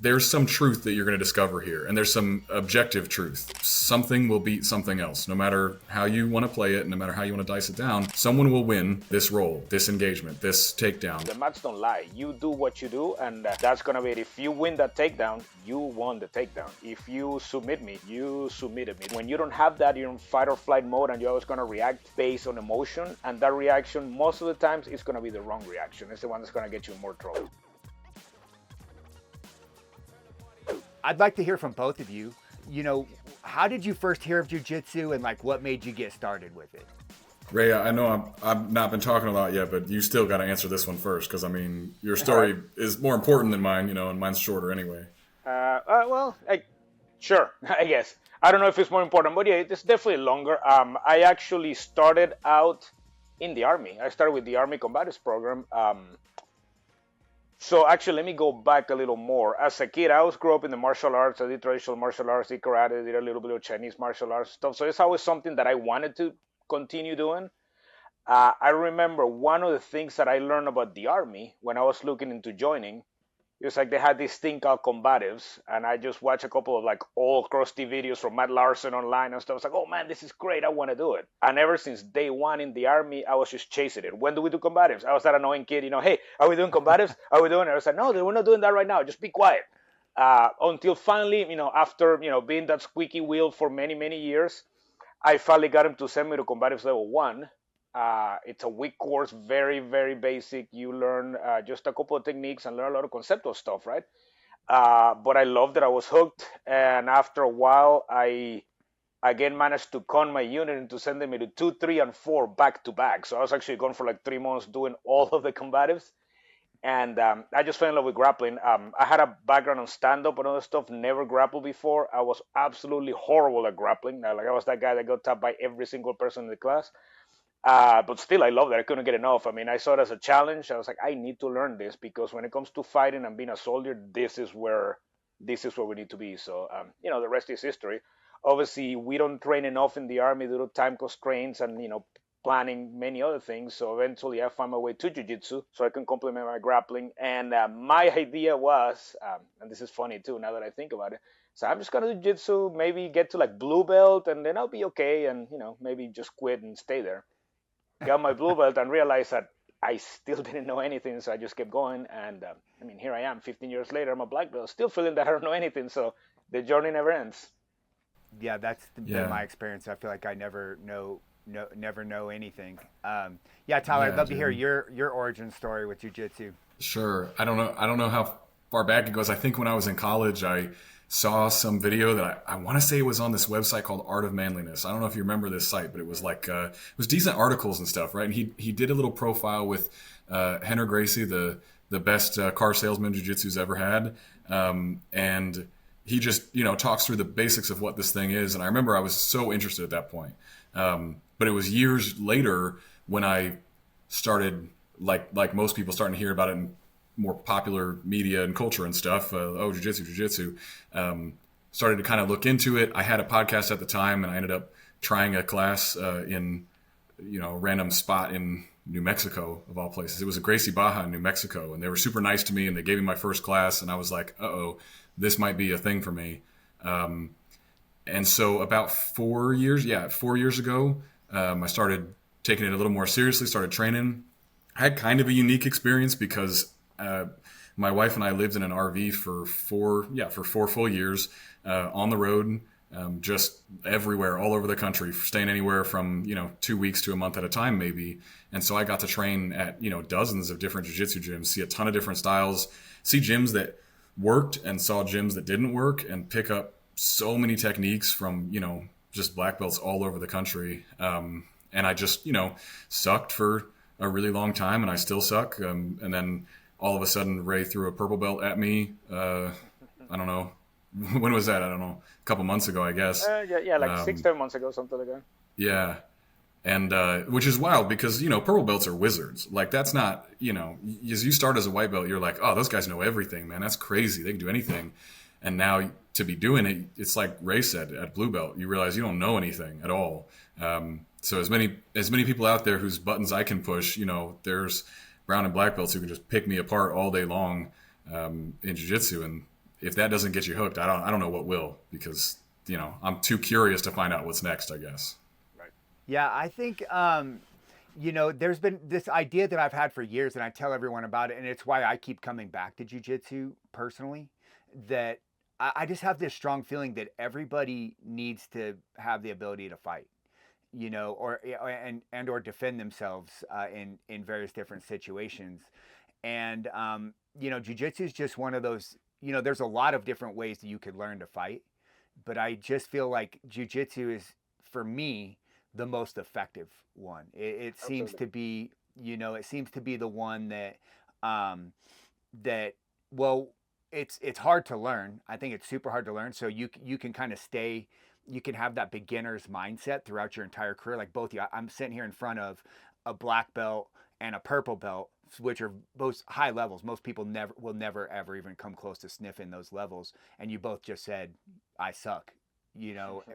there's some truth that you're going to discover here, and there's some objective truth. Something will beat something else. No matter how you want to play it, and no matter how you want to dice it down, someone will win this roll, this engagement, this takedown. The mats don't lie. You do what you do, and that's going to be it. If you win that takedown, you won the takedown. If you submit me, you submitted me. When you don't have that, you're in fight or flight mode, and you're always going to react based on emotion, and that reaction, most of the times, is going to be the wrong reaction. It's the one that's going to get you in more trouble. I'd like to hear from both of you. How did you first hear of jiu-jitsu, and like what made you get started with it? Ray, I know I've not been talking a lot yet, but you still got to answer this one first, because I mean, your story is more important than mine, and mine's shorter anyway. Sure, I guess. I don't know if it's more important, but yeah, it's definitely longer. I actually started out in the Army. I started with the Army Combatives program. So actually, let me go back a little more. As a kid, I grew up in the martial arts. I did traditional martial arts, did karate, did a little bit of Chinese martial arts stuff. So it's always something that I wanted to continue doing. I remember one of the things that I learned about the Army when I was looking into joining, it was like they had this thing called combatives, and I just watched a couple of like old crusty videos from Matt Larson online and stuff. I was like, oh man, this is great, I want to do it. And ever since day one in the Army, I was just chasing it. When do we do combatives? I was that annoying kid, hey, are we doing combatives? Are we doing it? I was like, no, we're not doing that right now, just be quiet. Until finally, after, being that squeaky wheel for many, many years, I finally got him to send me to combatives level 1. It's a week course, very, very basic. You learn just a couple of techniques and learn a lot of conceptual stuff, right? But I loved it. I was hooked. And after a while, I again managed to con my unit into sending me to 2, 3, and 4 back to back. So I was actually gone for like 3 months doing all of the combatives. And I just fell in love with grappling. I had a background on stand-up and other stuff, never grappled before. I was absolutely horrible at grappling. Like I was that guy that got tapped by every single person in the class. But still, I loved it. I couldn't get enough. I mean, I saw it as a challenge. I was like, I need to learn this, because when it comes to fighting and being a soldier, this is where we need to be. So, the rest is history. Obviously, we don't train enough in the Army due to time constraints and, planning many other things. So eventually I found my way to Jiu-Jitsu so I can complement my grappling. And my idea was, and this is funny too, now that I think about it, so I'm just going to do Jiu-Jitsu, maybe get to like blue belt, and then I'll be okay, and, maybe just quit and stay there. Got my blue belt and realized that I still didn't know anything, so I just kept going. And here I am, 15 years later, I'm a black belt, still feeling that I don't know anything. So the journey never ends. Yeah, that's been my experience. I feel like I never know anything. Tyler, I'd love to hear your origin story with jiu-jitsu. Sure. I don't know how far back it goes. I think when I was in college, I saw some video that I want to say it was on this website called Art of Manliness. I don't know if you remember this site, but it was like it was decent articles and stuff, right? And he did a little profile with Henry Gracie, the best car salesman jiu-jitsu's ever had, and he just talks through the basics of what this thing is. And I remember I was so interested at that point, but it was years later when I started, like most people, starting to hear about it in more popular media and culture and stuff. Jiu-jitsu. Started to kind of look into it. I had a podcast at the time, and I ended up trying a class in a random spot in New Mexico, of all places. It was a Gracie Baja in New Mexico, and they were super nice to me, and they gave me my first class, and I was like, this might be a thing for me. And so about 4 years ago, I started taking it a little more seriously, started training. I had kind of a unique experience because my wife and I lived in an RV for four full years on the road, just everywhere, all over the country, staying anywhere from 2 weeks to a month at a time, maybe. And so I got to train at dozens of different jiu-jitsu gyms, see a ton of different styles, see gyms that worked and saw gyms that didn't work, and pick up so many techniques from just black belts all over the country. And I just sucked for a really long time, and I still suck. And then all of a sudden, Ray threw a purple belt at me. I don't know. When was that? I don't know. A couple months ago, I guess. Like 6-7 months ago, something like that. Yeah. And which is wild because, purple belts are wizards. Like, that's not, as you start as a white belt, you're like, oh, those guys know everything, man. That's crazy. They can do anything. And now to be doing it, it's like Ray said, at blue belt, you realize you don't know anything at all. So as many people out there whose buttons I can push, there's brown and black belts who can just pick me apart all day long in jiu-jitsu. And if that doesn't get you hooked, I don't know what will, because I'm too curious to find out what's next, I guess. Right. Yeah, I think there's been this idea that I've had for years, and I tell everyone about it, and it's why I keep coming back to jiu-jitsu personally, that I just have this strong feeling that everybody needs to have the ability to fight, or defend themselves in various different situations. And jiu-jitsu is just one of those. There's a lot of different ways that you could learn to fight, but I just feel like jiu-jitsu is, for me, the most effective one. It seems to be, it seems to be the one that it's hard to learn. I think it's super hard to learn. So you can kind of you can have that beginner's mindset throughout your entire career. Like both of you, I'm sitting here in front of a black belt and a purple belt, which are both high levels. Most people will never ever even come close to sniffing those levels. And you both just said, I suck,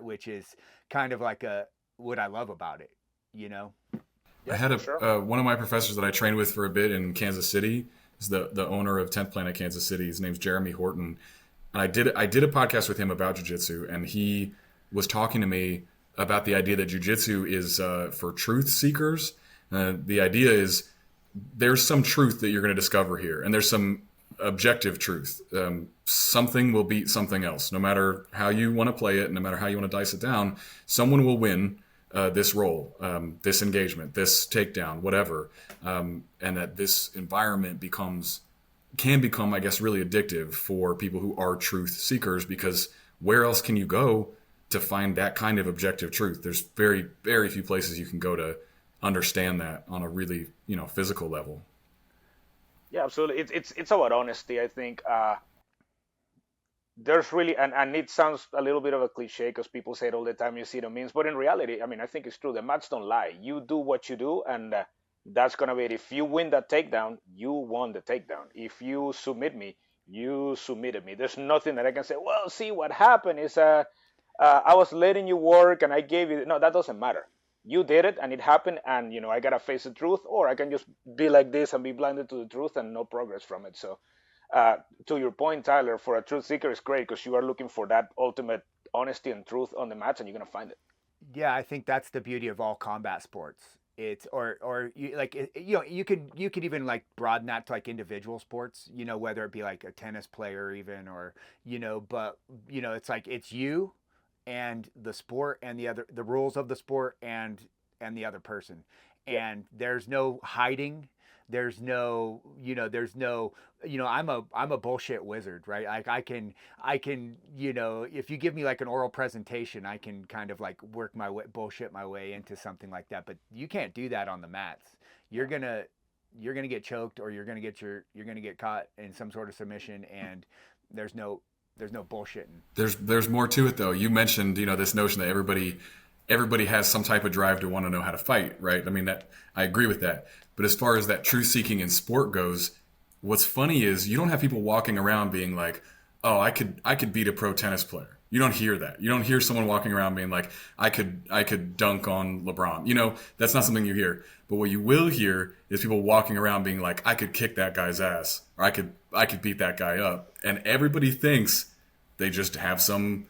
which is kind of like what I love about it, Yeah, I had sure. one of my professors that I trained with for a bit in Kansas City is the owner of 10th Planet Kansas City. His name's Jeremy Horton. And I did a podcast with him about jiu-jitsu, and he was talking to me about the idea that jiu-jitsu is for truth seekers. The idea is there's some truth that you're going to discover here, and there's some objective truth. Something will beat something else, no matter how you want to play it, no matter how you want to dice it down. Someone will win this role, this engagement, this takedown, whatever, and that this environment can become, I guess, really addictive for people who are truth seekers, because where else can you go to find that kind of objective truth? There's very, very few places you can go to understand that on a really, physical level. Yeah, absolutely. It's about honesty, I think. There's really, and it sounds a little bit of a cliche because people say it all the time, you see the memes, but in reality, I mean, I think it's true. The mats don't lie. You do what you do, and that's gonna be it. If you win that takedown, you won the takedown. If you submit me, you submitted me. There's nothing that I can say, well, see, what happened is I was letting you work and I gave you. No, that doesn't matter. You did it and it happened, and I gotta face the truth, or I can just be like this and be blinded to the truth and no progress from it. So uh, to your point, Tyler, for a truth seeker, it's great because you are looking for that ultimate honesty and truth on the mats, and you're gonna find it. Yeah, I think that's the beauty of all combat sports. It's or you like you could even like broaden that to like individual sports, whether it be like a tennis player even, or but it's like it's you and the sport and the rules of the sport and the other person. Yeah, And there's no hiding. I'm a bullshit wizard, right? Like I can if you give me like an oral presentation, I can kind of like work bullshit my way into something like that. But you can't do that on the mats. You're no. gonna choked, or you're gonna get caught in some sort of submission, and there's no bullshitting. There's more to it, though. You mentioned, this notion that everybody has some type of drive to want to know how to fight, right? I mean, that I agree with that. But as far as that truth seeking in sport goes, what's funny is you don't have people walking around being like, "Oh, I could beat a pro tennis player." You don't hear that. You don't hear someone walking around being like, "I could dunk on LeBron." That's not something you hear. But what you will hear is people walking around being like, "I could kick that guy's ass," or "I could beat that guy up." And everybody thinks they just have some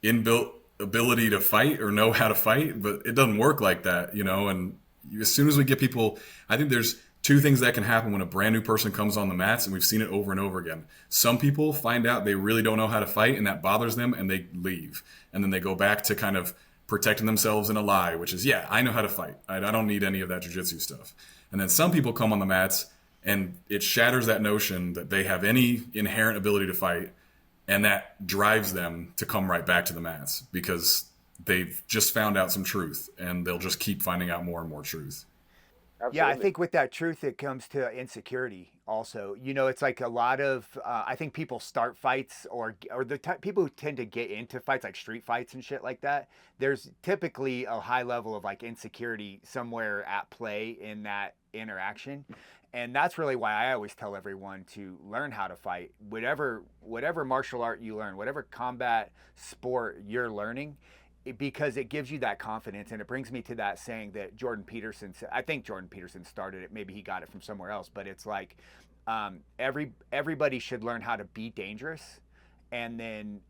inbuilt ability to fight or know how to fight, but it doesn't work like that, and as soon as we get people, I think there's two things that can happen when a brand new person comes on the mats, and we've seen it over and over again. Some people find out they really don't know how to fight, and that bothers them, and they leave, and then they go back to kind of protecting themselves in a lie, which is, yeah, I know how to fight. I don't need any of that jiu-jitsu stuff. And then some people come on the mats, and it shatters that notion that they have any inherent ability to fight, and that drives them to come right back to the mats because they've just found out some truth, and they'll just keep finding out more and more truth. Yeah, I Absolutely. think with that truth, it comes to insecurity. Also, it's like a lot of I think people start fights, or the people who tend to get into fights, like street fights and shit like that. There's typically a high level of like insecurity somewhere at play in that interaction, and that's really why I always tell everyone to learn how to fight. Whatever martial art you learn, whatever combat sport you're learning, because it gives you that confidence. And it brings me to that saying that Jordan Peterson said. I think Jordan Peterson started it. Maybe he got it from somewhere else, but it's like everybody should learn how to be dangerous, and then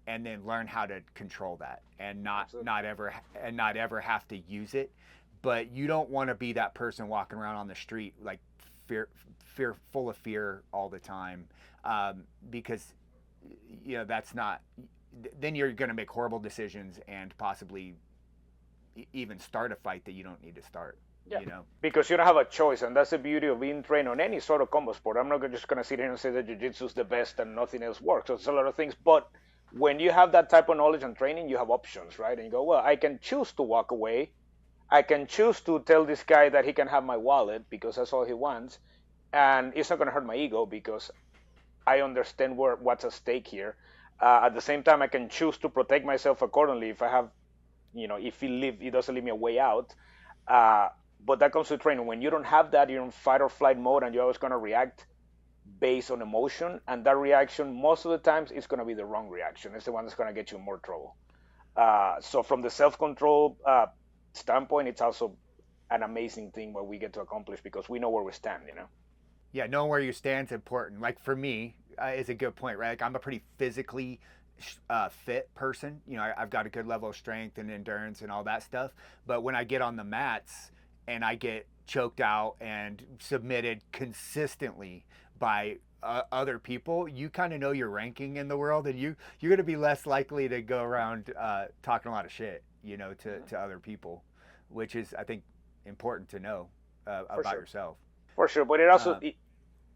learn how to control that and not Absolutely. not ever not ever have to use it. But you don't want to be that person walking around on the street like full of fear all the time, because that's not. Then you're going to make horrible decisions and possibly even start a fight that you don't need to start. Yeah, You know. because you don't have a choice, and that's the beauty of being trained on any sort of combo sport. I'm not just gonna sit here and say that jiu-jitsu is the best and nothing else works. There's a lot of things, but when you have that type of knowledge and training, you have options, right? And you go, well, I can choose to walk away. I can choose to tell this guy that he can have my wallet because that's all he wants, and it's not gonna hurt my ego because I understand what's at stake here. At the same time, I can choose to protect myself accordingly if I have, if he doesn't leave me a way out. Uh, but that comes to training. When you don't have that, you're in fight or flight mode, and you're always going to react based on emotion. And that reaction, most of the times, is going to be the wrong reaction. It's the one that's going to get you in more trouble. So from the self-control standpoint, it's also an amazing thing what we get to accomplish because we know where we stand. Yeah, knowing where you stand is important. Like for me, is a good point, right? Like I'm a pretty physically fit person. I've got a good level of strength and endurance and all that stuff. But when I get on the mats and I get choked out and submitted consistently by other people, you kind of know your ranking in the world, and you're going to be less likely to go around talking a lot of shit, to other people, which is I think important to know For about sure. yourself. For sure. But it also, Um,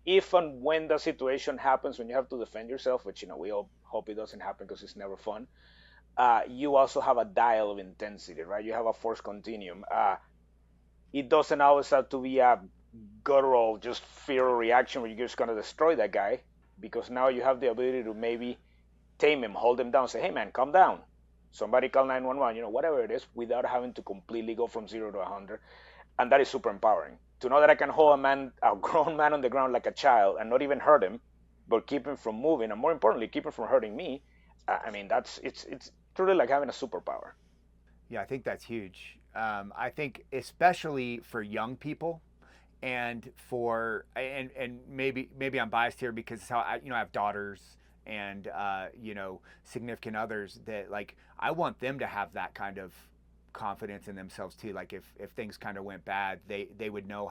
if and when the situation happens when you have to defend yourself, which we all hope it doesn't happen because it's never fun. You also have a dial of intensity, right? You have a force continuum. It doesn't always have to be a guttural, just fear reaction where you're just gonna destroy that guy, because now you have the ability to maybe tame him, hold him down, say, "Hey man, calm down. Somebody call 911." Whatever it is, without having to completely go from 0 to 100, and that is super empowering. To know that I can hold a grown man on the ground like a child, and not even hurt him, but keep him from moving, and more importantly, keep him from hurting me. I mean, it's truly like having a superpower. Yeah, I think that's huge. I think especially for young people, and maybe I'm biased here because it's how I have daughters and significant others that like I want them to have that kind of confidence in themselves too. Like if things kind of went bad, they would know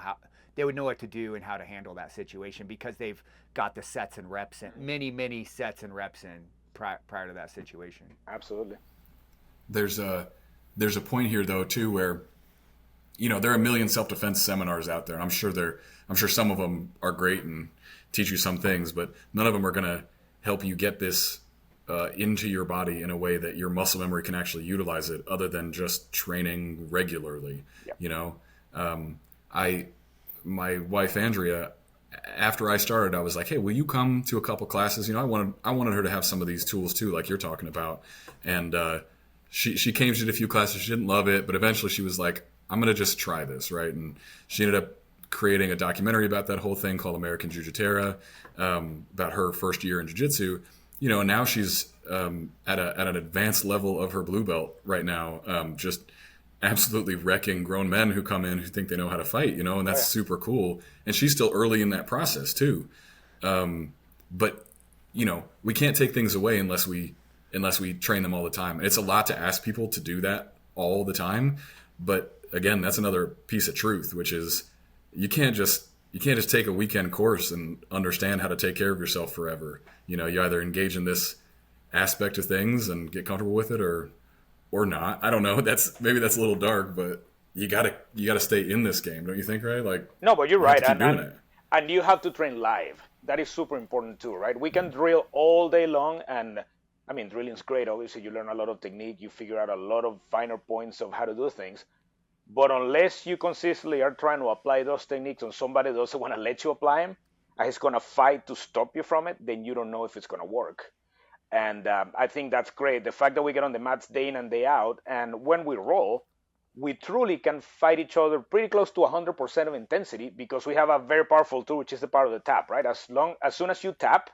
what to do and how to handle that situation because they've got the sets and reps in many sets and reps in prior to that situation. Absolutely. There's a point here though too where there are a million self-defense seminars out there. I'm sure some of them are great and teach you some things, but none of them are going to help you get this into your body in a way that your muscle memory can actually utilize it, other than just training regularly. Yep. I my wife Andrea, after I started, I was like, "Hey, will you come to a couple classes?" I wanted her to have some of these tools too, like you're talking about, and she came. She did a few classes. She didn't love it, but eventually she was like, "I'm gonna just try this," right? And she ended up creating a documentary about that whole thing called American Jiu-Jitera, about her first year in jiu-jitsu. And now she's at an advanced level of her blue belt right now, just absolutely wrecking grown men who come in who think they know how to fight, and Oh that's yeah. super cool. And she's still early in that process too. But we can't take things away unless we train them all the time. And it's a lot to ask people to do that all the time. But again, that's another piece of truth, which is you can't just take a weekend course and understand how to take care of yourself forever. You either engage in this aspect of things and get comfortable with it, or not. I don't know. Maybe that's a little dark, but you gotta stay in this game, don't you think, Ray? Like, No, but you're you have right, to keep and doing and it. and you have to train live. That is super important too, right? We can drill all day long, and I mean, drilling's great. Obviously, you learn a lot of technique, you figure out a lot of finer points of how to do things. But unless you consistently are trying to apply those techniques on somebody that doesn't want to let you apply them, and he's going to fight to stop you from it, then you don't know if it's going to work. And I think that's great. The fact that we get on the mats day in and day out, and when we roll, we truly can fight each other pretty close to 100% of intensity because we have a very powerful tool, which is the power of the tap, right? As soon as you tap,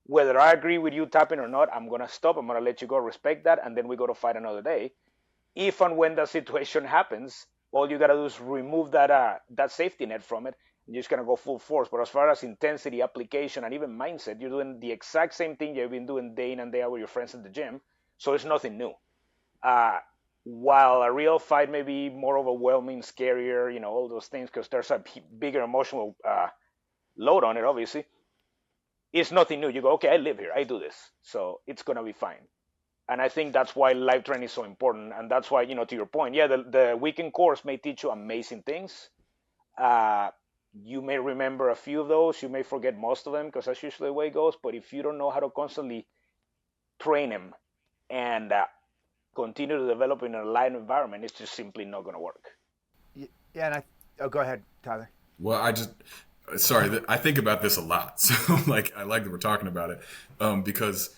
whether I agree with you tapping or not, I'm gonna stop. I'm gonna let you go, respect that, and then we go to fight another day. If and when that situation happens, all you gotta do is remove that safety net from it, You're just gonna go full force. But as far as intensity, application, and even mindset, you're doing the exact same thing you've been doing day in and day out with your friends at the gym. So it's nothing new. Uh, while a real fight may be more overwhelming, scarier, all those things, because there's a bigger emotional load on it, obviously, it's nothing new. You go, okay, I live here, I do this, so it's gonna be fine. And I think that's why live training is so important, and that's why, to your point, yeah, the weekend course may teach you amazing things. Uh, you may remember a few of those, you may forget most of them, because that's usually the way it goes. But if you don't know how to constantly train them and continue to develop in a live environment, it's just simply not going to work. Yeah, and go ahead, Tyler. Well, sorry, I think about this a lot. So like, I like that we're talking about it, because,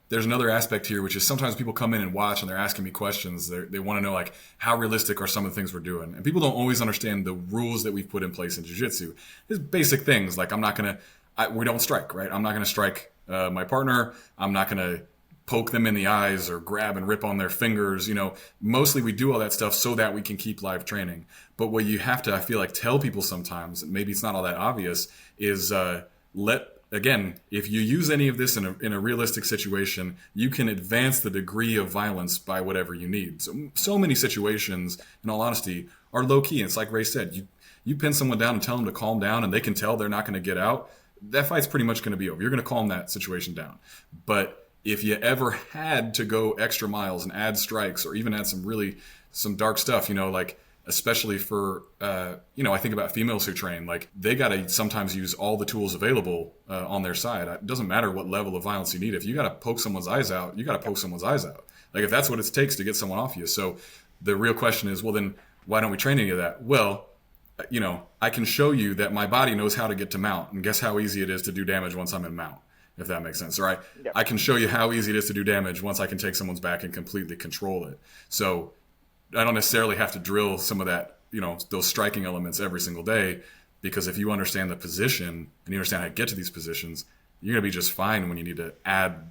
there's another aspect here, which is sometimes people come in and watch and they're asking me questions. They want to know, like, how realistic are some of the things we're doing? And people don't always understand the rules that we've put in place in jiu-jitsu. There's basic things like we don't strike, right? I'm not going to strike my partner. I'm not going to poke them in the eyes or grab and rip on their fingers. Mostly we do all that stuff so that we can keep live training. But what you have to, I feel like, tell people sometimes, and maybe it's not all that obvious, is again, if you use any of this in a realistic situation, you can advance the degree of violence by whatever you need. So many situations, in all honesty, are low key. And it's like Ray said, you pin someone down and tell them to calm down, and they can tell they're not going to get out. That fight's pretty much going to be over. You're going to calm that situation down. But if you ever had to go extra miles and add strikes, or even add some dark stuff, like, especially for, I think about females who train, like, they got to sometimes use all the tools available on their side. It doesn't matter what level of violence you need. If you got to poke someone's eyes out, you got to poke someone's eyes out. Like, if that's what it takes to get someone off you. So the real question is, well, then why don't we train any of that? Well, I can show you that my body knows how to get to mount, and guess how easy it is to do damage once I'm in mount, if that makes sense. Or I can show you how easy it is to do damage once I can take someone's back and completely control it. So I don't necessarily have to drill some of that, those striking elements every single day, because if you understand the position and you understand how to get to these positions, you're going to be just fine when you need to add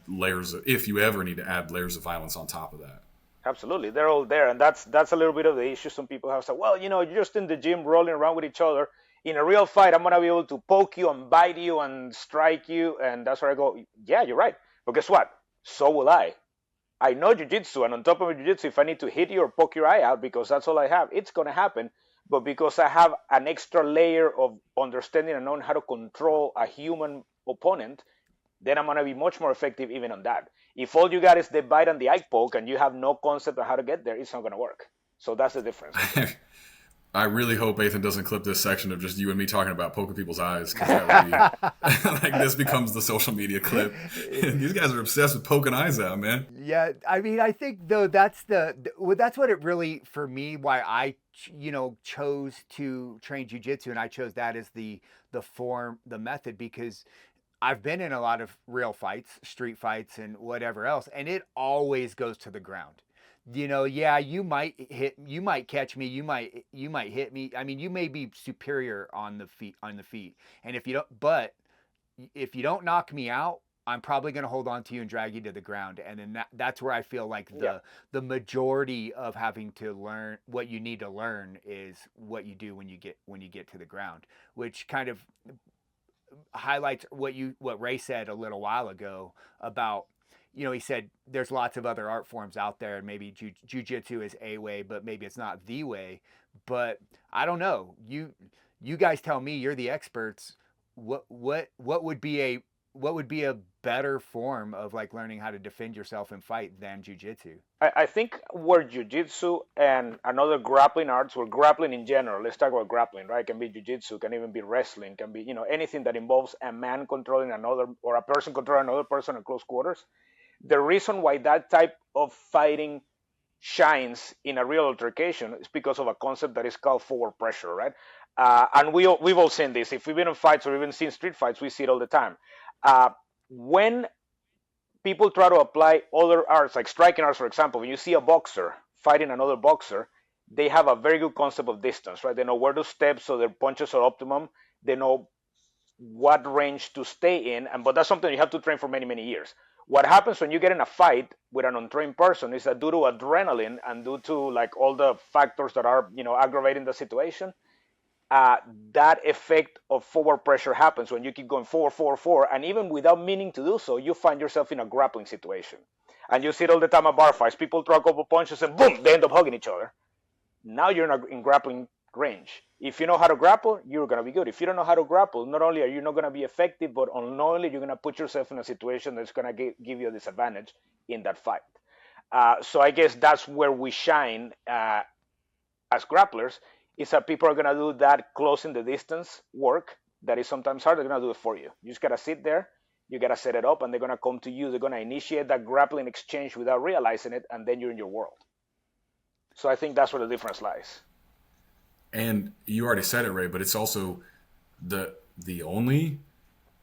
if you ever need to add layers of violence on top of that. Absolutely, they're all there, and that's a little bit of the issue. Some people have said, well, you're just in the gym rolling around with each other. In a real fight, I'm going to be able to poke you and bite you and strike you, and that's where I go, yeah, you're right. But guess what? So will I. I know jiu-jitsu, and on top of jiu-jitsu, if I need to hit you or poke your eye out because that's all I have, it's going to happen. But because I have an extra layer of understanding and knowing how to control a human opponent, then I'm going to be much more effective even on that. If all you got is the bite and the eye poke and you have no concept of how to get there, it's not going to work. So that's the difference. I really hope Athan doesn't clip this section of just you and me talking about poking people's eyes, because that would be like, this becomes the social media clip. These guys are obsessed with poking eyes out, man. Yeah, I mean, I think though that's that's what it really, for me, why I chose to train jiu-jitsu, and I chose that as the form, the method, because I've been in a lot of real fights, street fights, and whatever else, and it always goes to the ground. Yeah, you might catch me, you might hit me. I mean, you may be superior on the feet, and if you don't knock me out, I'm probably going to hold on to you and drag you to the ground. And then that's where I feel like the majority of having to learn what you need to learn is what you do when you get to the ground, which kind of highlights what Ray said a little while ago about, he said there's lots of other art forms out there, and maybe jiu-jitsu is a way, but maybe it's not the way. But I don't know. You guys tell me, you're the experts. What would be a better form of, like, learning how to defend yourself and fight than jiu-jitsu? I think where jiu-jitsu and another grappling arts, or grappling in general, let's talk about grappling, right? It can be jiu-jitsu, can even be wrestling, can be, anything that involves a man controlling another, or a person controlling another person in close quarters. The reason why that type of fighting shines in a real altercation is because of a concept that is called forward pressure, right? And we've all seen this. If we've been in fights or even seen street fights, we see it all the time. When people try to apply other arts, like striking arts, for example, when you see a boxer fighting another boxer, they have a very good concept of distance, right? They know where to step so their punches are optimum. They know what range to stay in, but that's something you have to train for many, many years. What happens when you get in a fight with an untrained person is that due to adrenaline and due to, like, all the factors that are, aggravating the situation, uh, that effect of forward pressure happens when you keep going forward, forward, forward, and even without meaning to do so, you find yourself in a grappling situation. And you see it all the time at bar fights. People throw a couple punches and boom, they end up hugging each other. Now you're in grappling range. If you know how to grapple, you're going to be good. If you don't know how to grapple, not only are you not going to be effective, but unknowingly you're going to put yourself in a situation that's going to give you a disadvantage in that fight. So I guess that's where we shine as grapplers, is that people are going to do that closing the distance work that is sometimes hard. They're going to do it for you. You just got to sit there. You got to set it up, and they're going to come to you. They're going to initiate that grappling exchange without realizing it, and then you're in your world. So I think that's where the difference lies. And you already said it, Ray, but it's also the only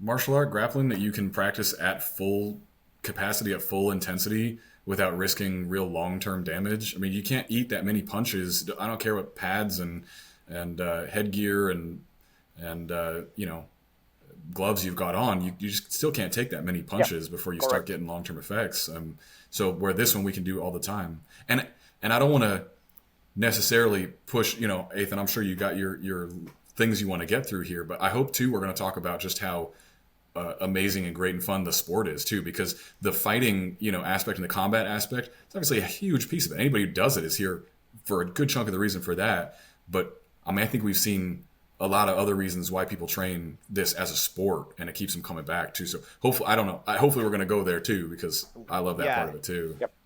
martial art, grappling, that you can practice at full capacity, at full intensity, without risking real long-term damage. I mean, you can't eat that many punches. I don't care what pads and headgear and gloves you've got on. You just still can't take that many punches before you start getting long-term effects. So where this one we can do all the time. And I don't want to necessarily push, Athan, I'm sure you got your things you want to get through here, but I hope too we're going to talk about just how amazing and great and fun the sport is too, because the fighting, aspect and the combat aspect, it's obviously a huge piece of it. Anybody who does it is here for a good chunk of the reason for that. But I think we've seen a lot of other reasons why people train this as a sport, and it keeps them coming back too. So hopefully, I don't know. Hopefully we're going to go there too, because I love that part of it too. Yep.